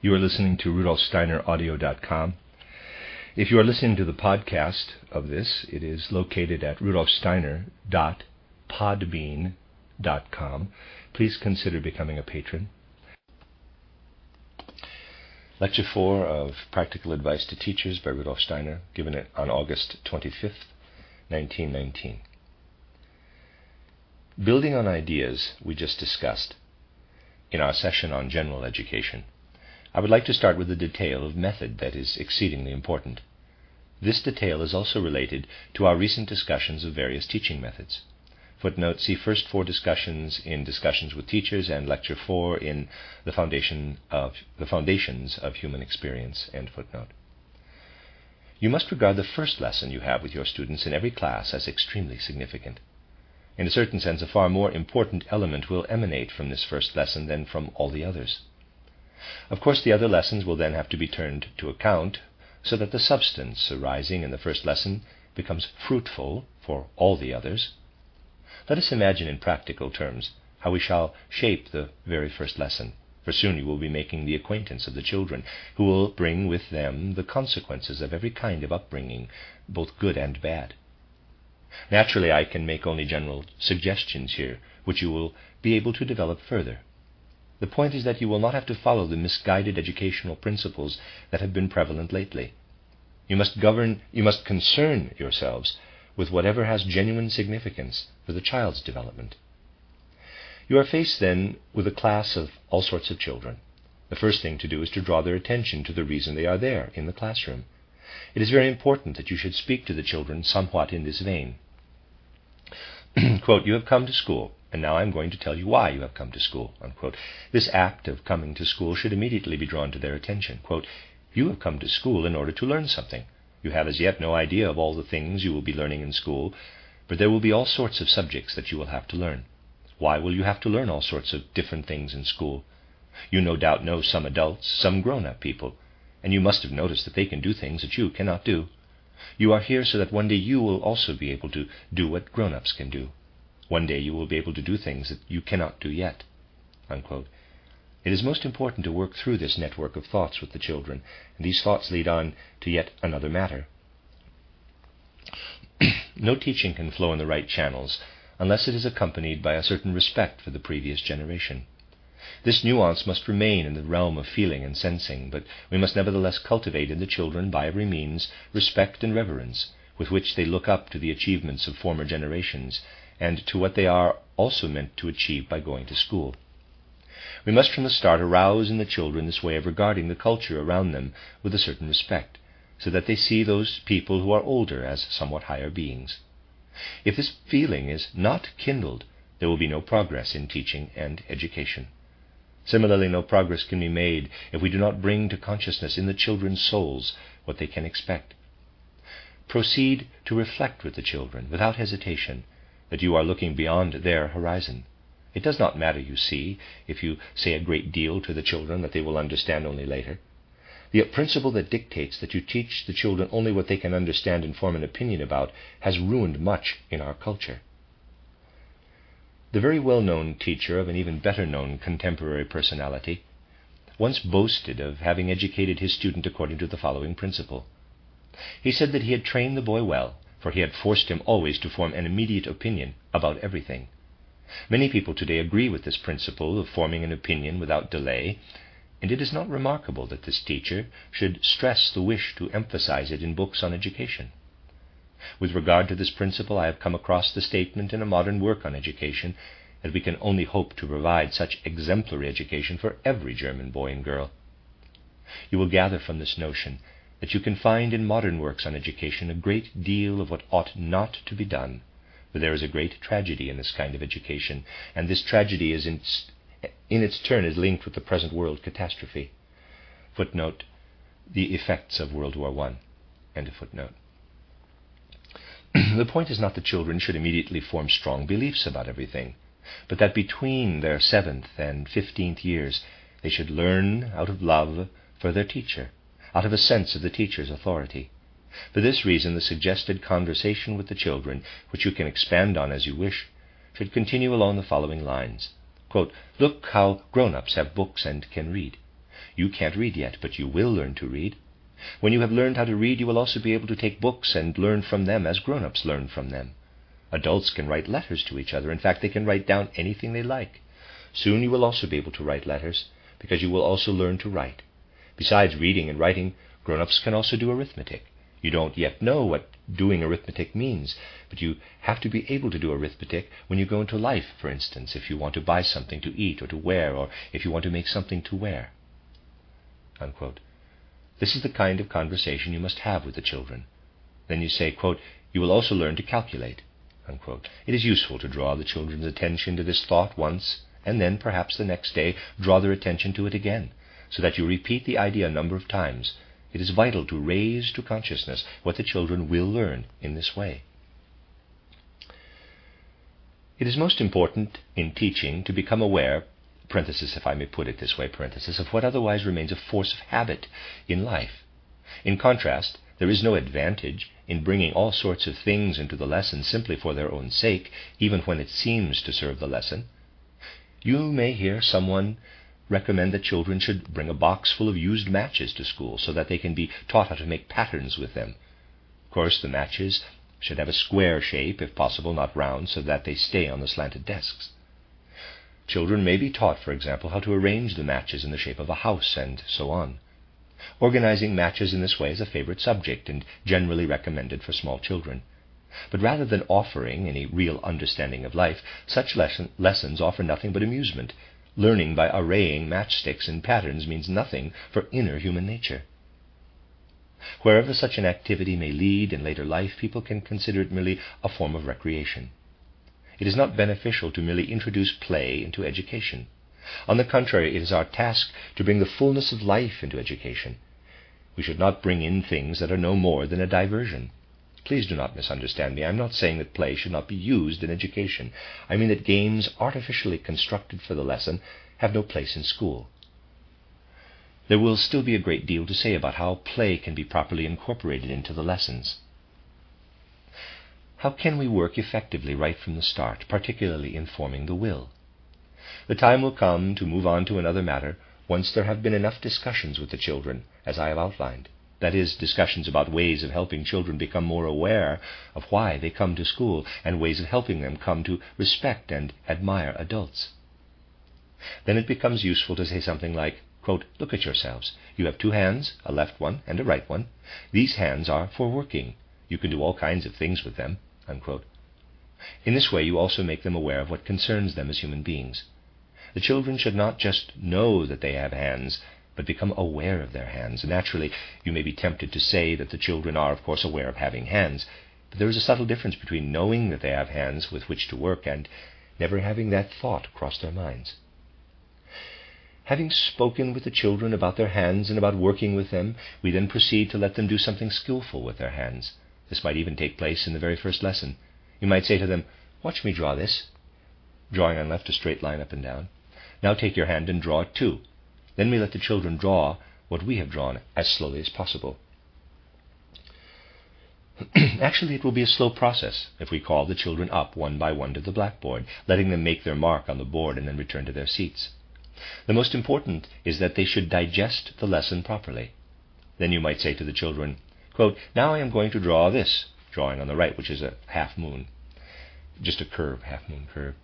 You are listening to RudolfSteinerAudio.com. If you are listening to the podcast of this, it is located at rudolfsteiner.podbean.com. Please consider becoming a patron. Lecture 4 of Practical Advice to Teachers by Rudolf Steiner, given on August 25th, 1919. Building on ideas we just discussed in our session on general education, I would like to start with a detail of method that is exceedingly important. This detail is also related to our recent discussions of various teaching methods. Footnote, see first 4 discussions in Discussions with Teachers and Lecture 4 in the Foundations of Human Experience, end footnote. You must regard the first lesson you have with your students in every class as extremely significant. In a certain sense, a far more important element will emanate from this first lesson than from all the others. Of course, the other lessons will then have to be turned to account, so that the substance arising in the first lesson becomes fruitful for all the others. Let us imagine in practical terms how we shall shape the very first lesson, for soon you will be making the acquaintance of the children, who will bring with them the consequences of every kind of upbringing, both good and bad. Naturally, I can make only general suggestions here, which you will be able to develop further. The point is that you will not have to follow the misguided educational principles that have been prevalent lately. You must concern yourselves with whatever has genuine significance for the child's development. You are faced then with a class of all sorts of children. The first thing to do is to draw their attention to the reason they are there in the classroom. It is very important that you should speak to the children somewhat in this vein. Quote, you have come to school, and now I am going to tell you why you have come to school. Unquote. This act of coming to school should immediately be drawn to their attention. Quote, you have come to school in order to learn something. You have as yet no idea of all the things you will be learning in school, but there will be all sorts of subjects that you will have to learn. Why will you have to learn all sorts of different things in school? You no doubt know some adults, some grown-up people, and you must have noticed that they can do things that you cannot do. You are here so that one day you will also be able to do what grown-ups can do. One day you will be able to do things that you cannot do yet. Unquote. It is most important to work through this network of thoughts with the children, and these thoughts lead on to yet another matter. No teaching can flow in the right channels unless it is accompanied by a certain respect for the previous generation. This nuance must remain in the realm of feeling and sensing, but we must nevertheless cultivate in the children, by every means, respect and reverence with which they look up to the achievements of former generations, and to what they are also meant to achieve by going to school. We must from the start arouse in the children this way of regarding the culture around them with a certain respect, so that they see those people who are older as somewhat higher beings. If this feeling is not kindled, there will be no progress in teaching and education. Similarly, no progress can be made if we do not bring to consciousness in the children's souls what they can expect. Proceed to reflect with the children, without hesitation, that you are looking beyond their horizon. It does not matter, you see, if you say a great deal to the children that they will understand only later. The principle that dictates that you teach the children only what they can understand and form an opinion about has ruined much in our culture. The very well-known teacher of an even better-known contemporary personality once boasted of having educated his student according to the following principle. He said that he had trained the boy well, for he had forced him always to form an immediate opinion about everything. Many people today agree with this principle of forming an opinion without delay, and it is not remarkable that this teacher should stress the wish to emphasize it in books on education. With regard to this principle, I have come across the statement in a modern work on education that we can only hope to provide such exemplary education for every German boy and girl. You will gather from this notion that you can find in modern works on education a great deal of what ought not to be done, for there is a great tragedy in this kind of education, and this tragedy is in its turn is linked with the present world catastrophe. Footnote, the effects of World War I. End of footnote. The point is not that children should immediately form strong beliefs about everything, but that between their 7th and 15th years they should learn out of love for their teacher, out of a sense of the teacher's authority. For this reason, the suggested conversation with the children, which you can expand on as you wish, should continue along the following lines. Quote, look how grown-ups have books and can read. You can't read yet, but you will learn to read. When you have learned how to read, you will also be able to take books and learn from them as grown-ups learn from them. Adults can write letters to each other. In fact, they can write down anything they like. Soon you will also be able to write letters, because you will also learn to write. Besides reading and writing, grown-ups can also do arithmetic. You don't yet know what doing arithmetic means, but you have to be able to do arithmetic when you go into life, for instance, if you want to buy something to eat or to wear, or if you want to make something to wear." Unquote. This is the kind of conversation you must have with the children. Then you say, quote, "You will also learn to calculate." Unquote. It is useful to draw the children's attention to this thought once, and then perhaps the next day draw their attention to it again, so that you repeat the idea a number of times. It is vital to raise to consciousness what the children will learn in this way. It is most important in teaching to become aware, parenthesis, if I may put it this way, parenthesis, of what otherwise remains a force of habit in life. In contrast, there is no advantage in bringing all sorts of things into the lesson simply for their own sake, even when it seems to serve the lesson. You may hear someone recommend that children should bring a box full of used matches to school so that they can be taught how to make patterns with them. Of course, the matches should have a square shape, if possible not round, so that they stay on the slanted desks. Children may be taught, for example, how to arrange the matches in the shape of a house, and so on. Organizing matches in this way is a favorite subject and generally recommended for small children. But rather than offering any real understanding of life, such lessons offer nothing but amusement. Learning by arraying matchsticks and patterns means nothing for inner human nature. Wherever such an activity may lead in later life, people can consider it merely a form of recreation. It is not beneficial to merely introduce play into education. On the contrary, it is our task to bring the fullness of life into education. We should not bring in things that are no more than a diversion. Please do not misunderstand me. I am not saying that play should not be used in education. I mean that games artificially constructed for the lesson have no place in school. There will still be a great deal to say about how play can be properly incorporated into the lessons. How can we work effectively right from the start, particularly in forming the will? The time will come to move on to another matter once there have been enough discussions with the children, as I have outlined. That is, discussions about ways of helping children become more aware of why they come to school, and ways of helping them come to respect and admire adults. Then it becomes useful to say something like, quote, "Look at yourselves. You have two hands, a left one and a right one. These hands are for working. You can do all kinds of things with them." Unquote. In this way you also make them aware of what concerns them as human beings. The children should not just know that they have hands, but become aware of their hands. Naturally, you may be tempted to say that the children are, of course, aware of having hands, but there is a subtle difference between knowing that they have hands with which to work and never having that thought cross their minds. Having spoken with the children about their hands and about working with them, we then proceed to let them do something skillful with their hands. This might even take place in the very first lesson. You might say to them, "Watch me draw this," drawing on left a straight line up and down. "Now take your hand and draw it too." Then we let the children draw what we have drawn as slowly as possible. Actually, it will be a slow process if we call the children up one by one to the blackboard, letting them make their mark on the board and then return to their seats. The most important is that they should digest the lesson properly. Then you might say to the children, quote, "Now I am going to draw this," drawing on the right, which is a half moon, just a curve, half moon curve.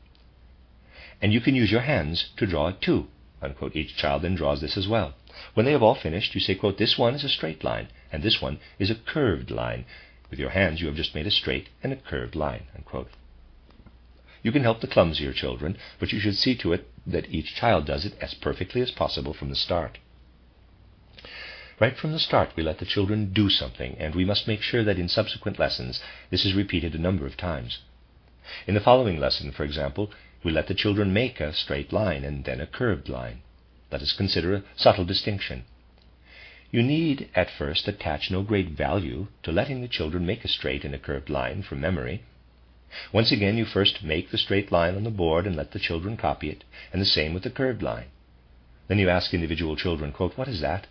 "And you can use your hands to draw it too." Unquote. Each child then draws this as well. When they have all finished, you say, quote, "This one is a straight line, and this one is a curved line. With your hands you have just made a straight and a curved line." Unquote. You can help the clumsier children, but you should see to it that each child does it as perfectly as possible from the start. Right from the start we let the children do something, and we must make sure that in subsequent lessons this is repeated a number of times. In the following lesson, for example, we let the children make a straight line and then a curved line. Let us consider a subtle distinction. You need at first attach no great value to letting the children make a straight and a curved line from memory. Once again, you first make the straight line on the board and let the children copy it, and the same with the curved line. Then you ask individual children, quote, "What is that?"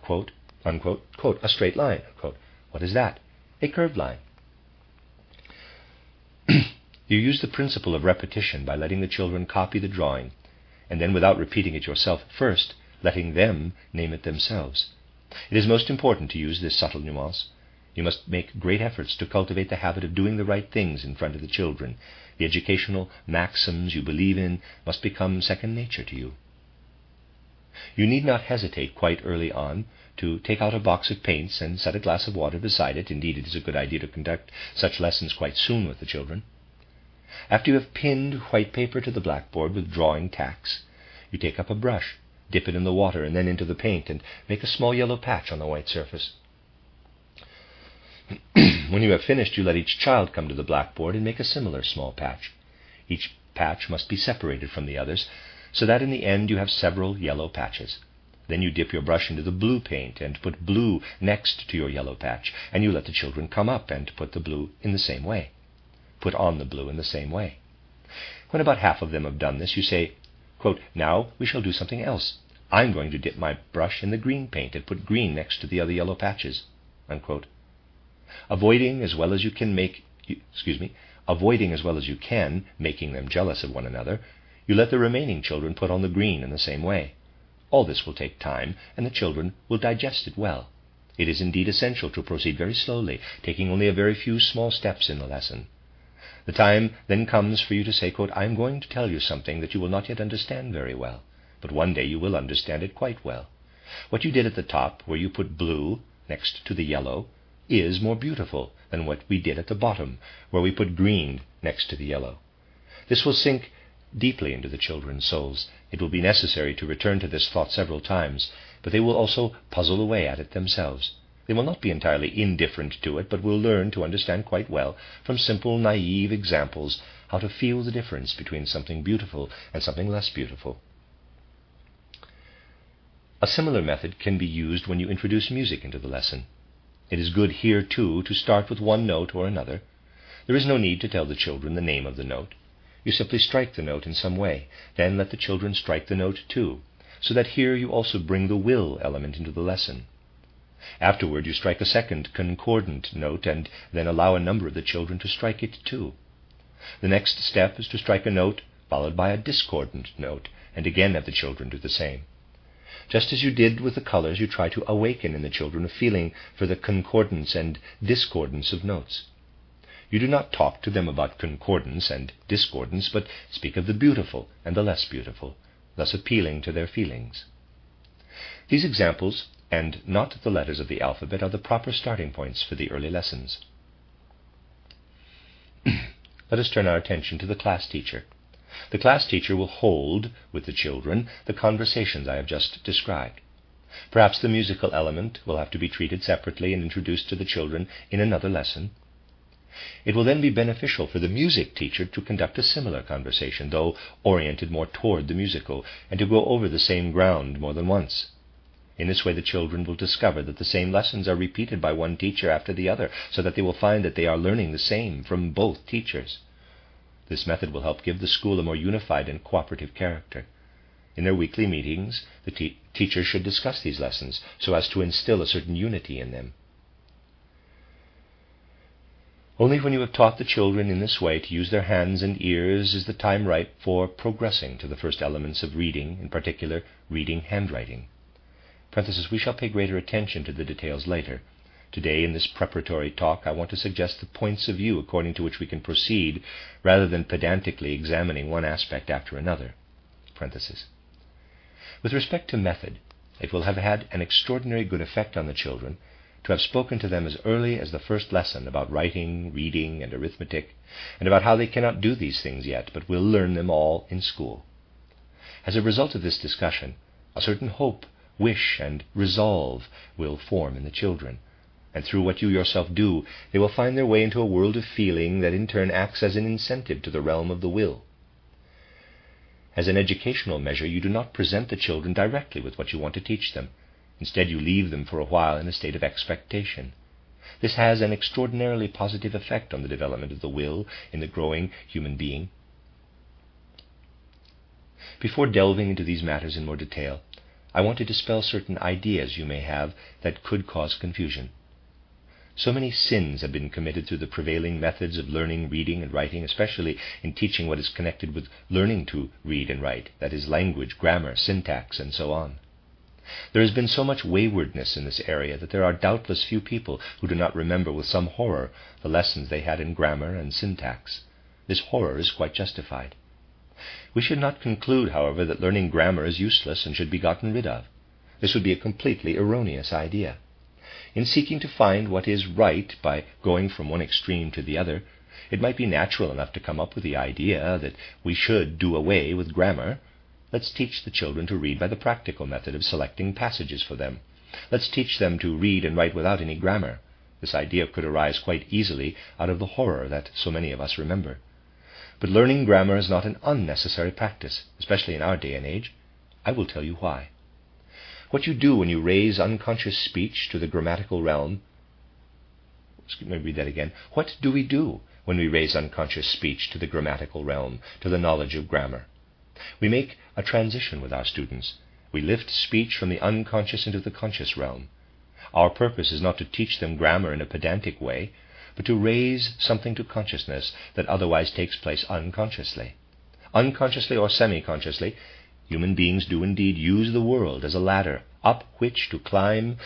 Quote, unquote, quote, "A straight line." Quote, "What is that?" "A curved line." You use the principle of repetition by letting the children copy the drawing, and then without repeating it yourself, first letting them name it themselves. It is most important to use this subtle nuance. You must make great efforts to cultivate the habit of doing the right things in front of the children. The educational maxims you believe in must become second nature to you. You need not hesitate quite early on to take out a box of paints and set a glass of water beside it. Indeed, it is a good idea to conduct such lessons quite soon with the children. After you have pinned white paper to the blackboard with drawing tacks, you take up a brush, dip it in the water and then into the paint, and make a small yellow patch on the white surface. When you have finished, you let each child come to the blackboard and make a similar small patch. Each patch must be separated from the others, so that in the end you have several yellow patches. Then you dip your brush into the blue paint and put blue next to your yellow patch, and you let the children come up and put the blue in the same way. Put on the blue in the same way. When about half of them have done this, you say, quote, "Now we shall do something else. I'm going to dip my brush in the green paint and put green next to the other yellow patches," unquote. Avoiding as well as you can making them jealous of one another, you let the remaining children put on the green in the same way. All this will take time, and the children will digest it well. It is indeed essential to proceed very slowly, taking only a very few small steps in the lesson. The time then comes for you to say, quote, "I am going to tell you something that you will not yet understand very well, but one day you will understand it quite well. What you did at the top, where you put blue next to the yellow, is more beautiful than what we did at the bottom, where we put green next to the yellow." This will sink deeply into the children's souls. It will be necessary to return to this thought several times, but they will also puzzle away at it themselves. They will not be entirely indifferent to it, but will learn to understand quite well, from simple, naive examples, how to feel the difference between something beautiful and something less beautiful. A similar method can be used when you introduce music into the lesson. It is good here, too, to start with one note or another. There is no need to tell the children the name of the note. You simply strike the note in some way, then let the children strike the note too, so that here you also bring the will element into the lesson. Afterward you strike a second concordant note, and then allow a number of the children to strike it too. The next step is to strike a note followed by a discordant note, and again have the children do the same. Just as you did with the colors, you try to awaken in the children a feeling for the concordance and discordance of notes. You do not talk to them about concordance and discordance, but speak of the beautiful and the less beautiful, thus appealing to their feelings. These examples, and not the letters of the alphabet, are the proper starting points for the early lessons. Let us turn our attention to the class teacher. The class teacher will hold, with the children, the conversations I have just described. Perhaps the musical element will have to be treated separately and introduced to the children in another lesson. It will then be beneficial for the music teacher to conduct a similar conversation, though oriented more toward the musical, and to go over the same ground more than once. In this way the children will discover that the same lessons are repeated by one teacher after the other, so that they will find that they are learning the same from both teachers. This method will help give the school a more unified and cooperative character. In their weekly meetings, the teachers should discuss these lessons so as to instill a certain unity in them. Only when you have taught the children in this way to use their hands and ears is the time ripe for progressing to the first elements of reading, in particular, reading handwriting. We shall pay greater attention to the details later. Today, in this preparatory talk, I want to suggest the points of view according to which we can proceed, rather than pedantically examining one aspect after another. With respect to method, it will have had an extraordinary good effect on the children to have spoken to them as early as the first lesson about writing, reading, and arithmetic, and about how they cannot do these things yet, but will learn them all in school. As a result of this discussion, a certain hope, wish, and resolve will form in the children, and through what you yourself do, they will find their way into a world of feeling that in turn acts as an incentive to the realm of the will. As an educational measure, you do not present the children directly with what you want to teach them. Instead, you leave them for a while in a state of expectation. This has an extraordinarily positive effect on the development of the will in the growing human being. Before delving into these matters in more detail, I want to dispel certain ideas you may have that could cause confusion. So many sins have been committed through the prevailing methods of learning, reading, and writing, especially in teaching what is connected with learning to read and write, that is, language, grammar, syntax, and so on. There has been so much waywardness in this area that there are doubtless few people who do not remember with some horror the lessons they had in grammar and syntax. This horror is quite justified. We should not conclude, however, that learning grammar is useless and should be gotten rid of. This would be a completely erroneous idea. In seeking to find what is right by going from one extreme to the other, it might be natural enough to come up with the idea that we should do away with grammar. Let's teach the children to read by the practical method of selecting passages for them. Let's teach them to read and write without any grammar. This idea could arise quite easily out of the horror that so many of us remember. But learning grammar is not an unnecessary practice, especially in our day and age. I will tell you why. What you do when you raise unconscious speech to the grammatical realm... Let me read that again. What do we do when we raise unconscious speech to the grammatical realm, to the knowledge of grammar? We make a transition with our students. We lift speech from the unconscious into the conscious realm. Our purpose is not to teach them grammar in a pedantic way, but to raise something to consciousness that otherwise takes place unconsciously. Unconsciously or semi-consciously, human beings do indeed use the world as a ladder up which to climb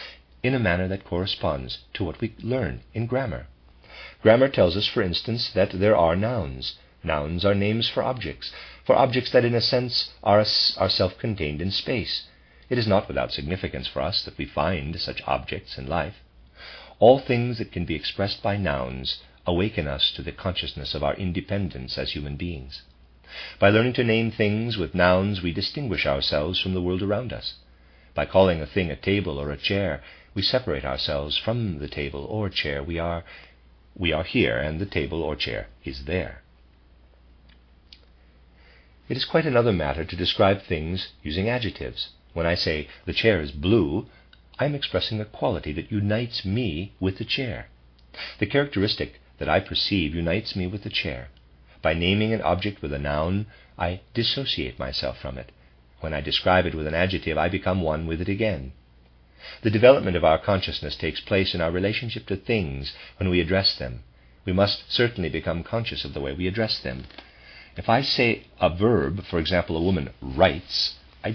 in a manner that corresponds to what we learn in grammar. Grammar tells us, for instance, that there are nouns. Nouns are names for objects that in a sense are self-contained in space. It is not without significance for us that we find such objects in life. All things that can be expressed by nouns awaken us to the consciousness of our independence as human beings. By learning to name things with nouns, we distinguish ourselves from the world around us. By calling a thing a table or a chair, we separate ourselves from the table or chair. We are here, and the table or chair is there. It is quite another matter to describe things using adjectives. When I say, the chair is blue, I am expressing a quality that unites me with the chair. The characteristic that I perceive unites me with the chair. By naming an object with a noun, I dissociate myself from it. When I describe it with an adjective, I become one with it again. The development of our consciousness takes place in our relationship to things when we address them. We must certainly become conscious of the way we address them. If I say a verb, for example, a woman writes, I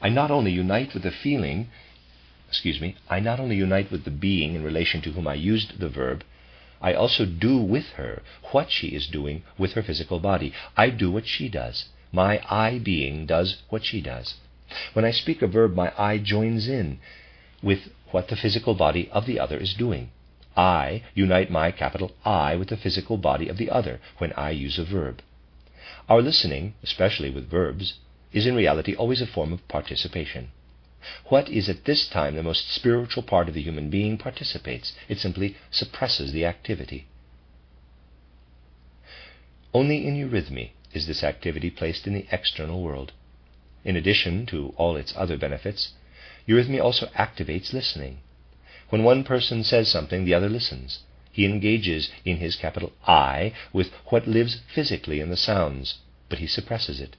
not only unite with the being in relation to whom I used the verb, I also do with her what she is doing with her physical body. I do what she does. My I being does what she does. When I speak a verb, my I joins in with what the physical body of the other is doing. I unite my capital I with the physical body of the other when I use a verb. Our listening, especially with verbs, is in reality always a form of participation. What is at this time the most spiritual part of the human being participates. It simply suppresses the activity. Only in eurythmy is this activity placed in the external world. In addition to all its other benefits, eurythmy also activates listening. When one person says something, the other listens. He engages in his capital I with what lives physically in the sounds, but he suppresses it.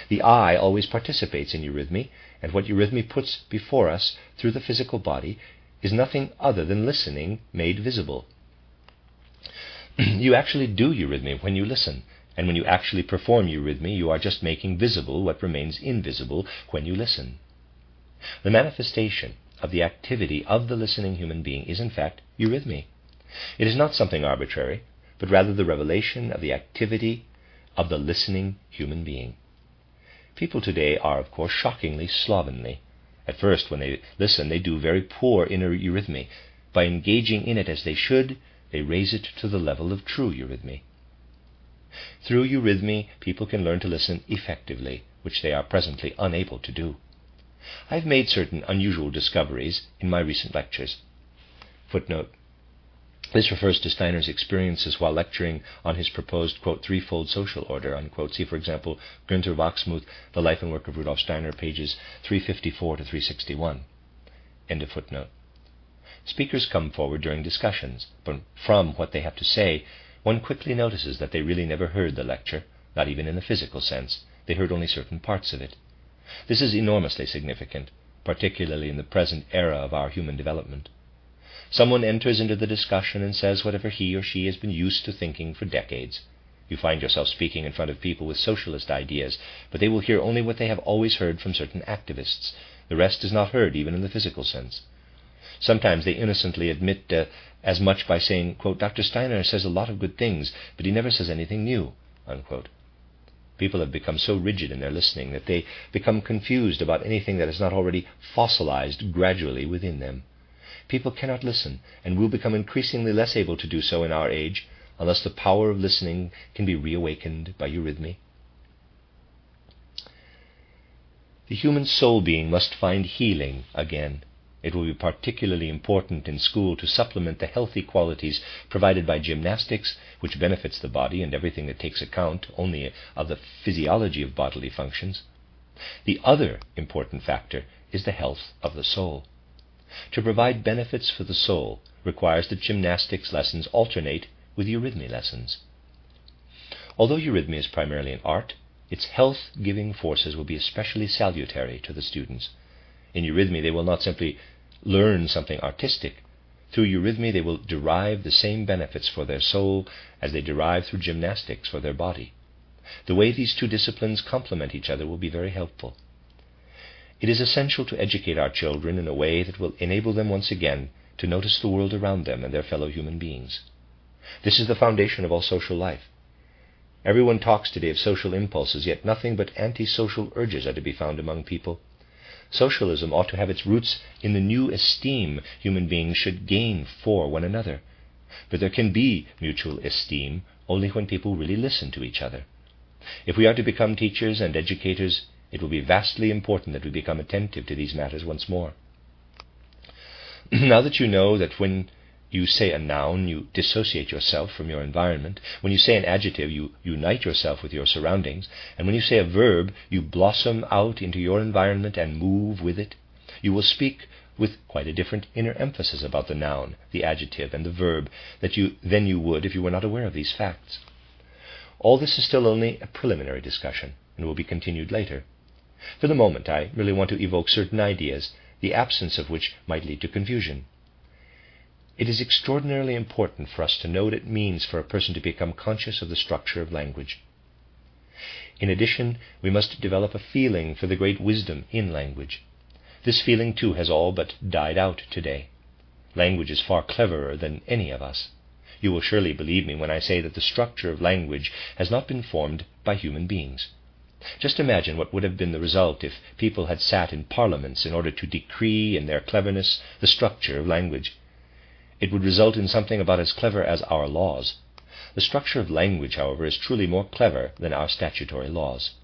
The I always participates in eurythmy, and what eurythmy puts before us through the physical body is nothing other than listening made visible. You actually do eurythmy when you listen, and when you actually perform eurythmy, you are just making visible what remains invisible when you listen. The manifestation of the activity of the listening human being is in fact eurythmy. It is not something arbitrary, but rather the revelation of the activity of the listening human being. People today are, of course, shockingly slovenly. At first, when they listen, they do very poor inner eurythmy. By engaging in it as they should, they raise it to the level of true eurythmy. Through eurythmy, people can learn to listen effectively, which they are presently unable to do. I have made certain unusual discoveries in my recent lectures. Footnote. This refers to Steiner's experiences while lecturing on his proposed, quote, threefold social order, unquote. See, for example, Günther Wachsmuth, The Life and Work of Rudolf Steiner, pages 354 to 361. End of footnote. Speakers come forward during discussions, but from what they have to say, one quickly notices that they really never heard the lecture, not even in the physical sense. They heard only certain parts of it. This is enormously significant, particularly in the present era of our human development. Someone enters into the discussion and says whatever he or she has been used to thinking for decades. You find yourself speaking in front of people with socialist ideas, but they will hear only what they have always heard from certain activists. The rest is not heard even in the physical sense. Sometimes they innocently admit as much by saying, quote, Dr. Steiner says a lot of good things, but he never says anything new, unquote. People have become so rigid in their listening that they become confused about anything that is not already fossilized gradually within them. People cannot listen, and will become increasingly less able to do so in our age, unless the power of listening can be reawakened by eurythmy. The human soul being must find healing again. It will be particularly important in school to supplement the healthy qualities provided by gymnastics, which benefits the body and everything that takes account only of the physiology of bodily functions. The other important factor is the health of the soul. To provide benefits for the soul requires that gymnastics lessons alternate with eurythmy lessons. Although eurythmy is primarily an art, its health-giving forces will be especially salutary to the students. In eurythmy they will not simply learn something artistic. Through eurythmy they will derive the same benefits for their soul as they derive through gymnastics for their body. The way these two disciplines complement each other will be very helpful. It is essential to educate our children in a way that will enable them once again to notice the world around them and their fellow human beings. This is the foundation of all social life. Everyone talks today of social impulses, yet nothing but antisocial urges are to be found among people. Socialism ought to have its roots in the new esteem human beings should gain for one another. But there can be mutual esteem only when people really listen to each other. If we are to become teachers and educators, it will be vastly important that we become attentive to these matters once more. Now that you know that when you say a noun, you dissociate yourself from your environment. When you say an adjective, you unite yourself with your surroundings. And when you say a verb, you blossom out into your environment and move with it. You will speak with quite a different inner emphasis about the noun, the adjective, and the verb than you would if you were not aware of these facts. All this is still only a preliminary discussion, and will be continued later. For the moment, I really want to evoke certain ideas, the absence of which might lead to confusion. It is extraordinarily important for us to know what it means for a person to become conscious of the structure of language. In addition, we must develop a feeling for the great wisdom in language. This feeling, too, has all but died out today. Language is far cleverer than any of us. You will surely believe me when I say that the structure of language has not been formed by human beings. Just imagine what would have been the result if people had sat in parliaments in order to decree in their cleverness the structure of language. It would result in something about as clever as our laws. The structure of language, however, is truly more clever than our statutory laws.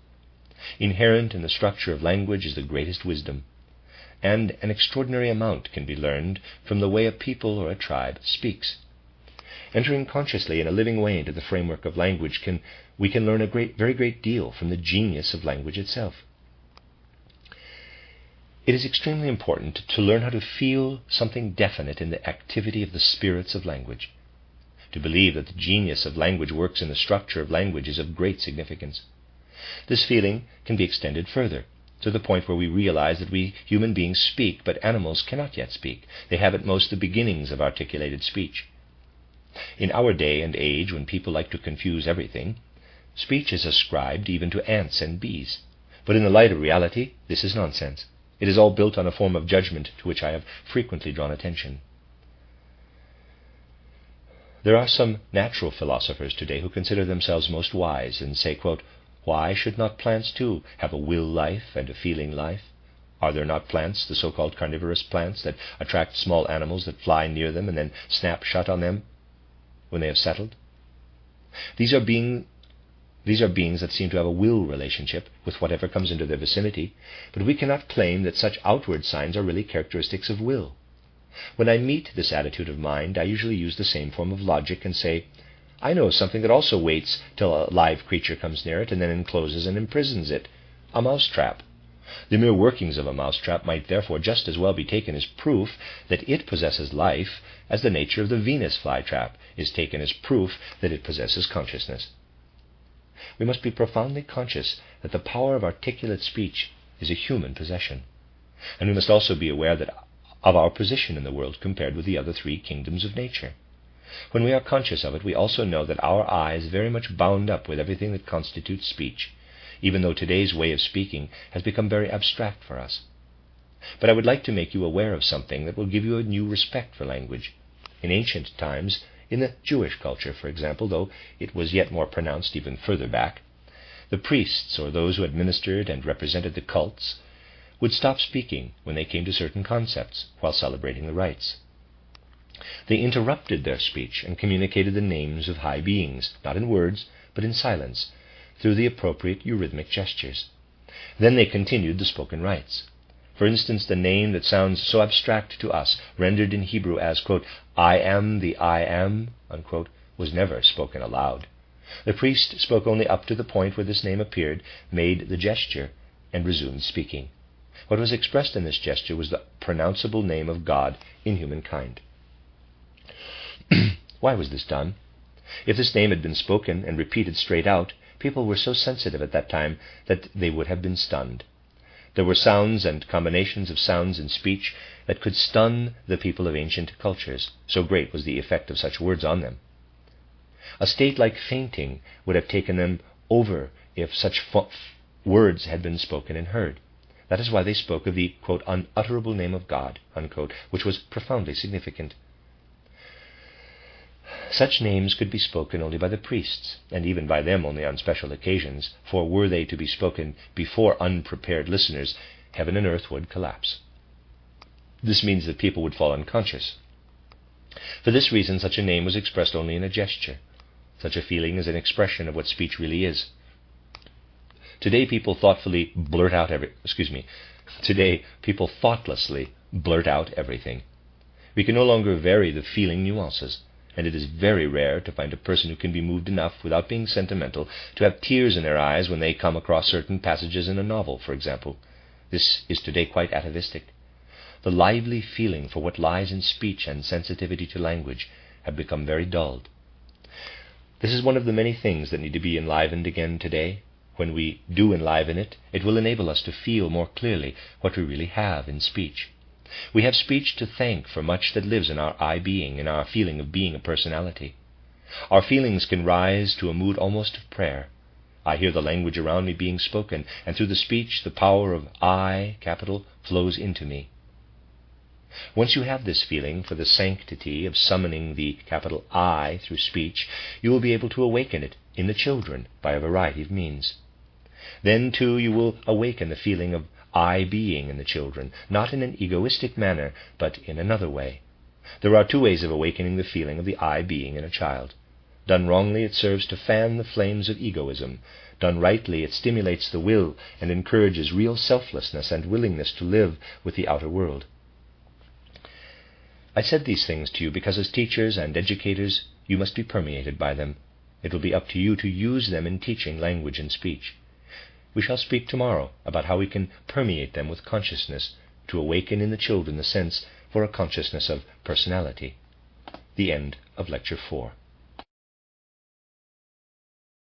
Inherent in the structure of language is the greatest wisdom, and an extraordinary amount can be learned from the way a people or a tribe speaks. Entering consciously in a living way into the framework of language, we can learn a very great deal from the genius of language itself. It is extremely important to learn how to feel something definite in the activity of the spirits of language. To believe that the genius of language works in the structure of language is of great significance. This feeling can be extended further, to the point where we realize that we human beings speak, but animals cannot yet speak. They have at most the beginnings of articulated speech. In our day and age, when people like to confuse everything, speech is ascribed even to ants and bees. But in the light of reality, this is nonsense. It is all built on a form of judgment to which I have frequently drawn attention. There are some natural philosophers today who consider themselves most wise and say, quote, "Why should not plants too have a will life and a feeling life? Are there not plants, the so-called carnivorous plants, that attract small animals that fly near them and then snap shut on them when they have settled? These are beings that seem to have a will relationship with whatever comes into their vicinity, but we cannot claim that such outward signs are really characteristics of will. When I meet this attitude of mind, I usually use the same form of logic and say, I know something that also waits till a live creature comes near it and then encloses and imprisons it, a mousetrap. The mere workings of a mousetrap might therefore just as well be taken as proof that it possesses life as the nature of the Venus flytrap is taken as proof that it possesses consciousness. We must be profoundly conscious that the power of articulate speech is a human possession, and we must also be aware of our position in the world compared with the other three kingdoms of nature. When we are conscious of it, we also know that our I is very much bound up with everything that constitutes speech, even though today's way of speaking has become very abstract for us. But I would like to make you aware of something that will give you a new respect for language. In ancient times, in the Jewish culture, for example, though it was yet more pronounced even further back, the priests, or those who administered and represented the cults, would stop speaking when they came to certain concepts while celebrating the rites. They interrupted their speech and communicated the names of high beings, not in words, but in silence, through the appropriate eurythmic gestures. Then they continued the spoken rites. For instance, the name that sounds so abstract to us, rendered in Hebrew as, quote, I am the I am, unquote, was never spoken aloud. The priest spoke only up to the point where this name appeared, made the gesture, and resumed speaking. What was expressed in this gesture was the pronounceable name of God in humankind. Why was this done? If this name had been spoken and repeated straight out, people were so sensitive at that time that they would have been stunned. There were sounds and combinations of sounds in speech that could stun the people of ancient cultures, so great was the effect of such words on them. A state like fainting would have taken them over if such words had been spoken and heard. That is why they spoke of the, quote, unutterable name of God, unquote, which was profoundly significant. Such names could be spoken only by the priests, and even by them only on special occasions, for were they to be spoken before unprepared listeners, heaven and earth would collapse. This means that people would fall unconscious. For this reason, such a name was expressed only in a gesture. Such a feeling is an expression of what speech really is. Today people thoughtlessly blurt out everything. We can no longer vary the feeling nuances, and it is very rare to find a person who can be moved enough, without being sentimental, to have tears in their eyes when they come across certain passages in a novel, for example. This is today quite atavistic. The lively feeling for what lies in speech and sensitivity to language have become very dulled. This is one of the many things that need to be enlivened again today. When we do enliven it, it will enable us to feel more clearly what we really have in speech. We have speech to thank for much that lives in our I being, in our feeling of being a personality. Our feelings can rise to a mood almost of prayer. I hear the language around me being spoken, and through the speech the power of I, capital, flows into me. Once you have this feeling for the sanctity of summoning the capital I through speech, you will be able to awaken it in the children by a variety of means. Then, too, you will awaken the feeling of I being in the children, not in an egoistic manner, but in another way. There are two ways of awakening the feeling of the I being in a child. Done wrongly, it serves to fan the flames of egoism. Done rightly, it stimulates the will and encourages real selflessness and willingness to live with the outer world. I said these things to you because as teachers and educators, you must be permeated by them. It will be up to you to use them in teaching language and speech. We shall speak tomorrow about how we can permeate them with consciousness to awaken in the children the sense for a consciousness of personality. The end of Lecture 4.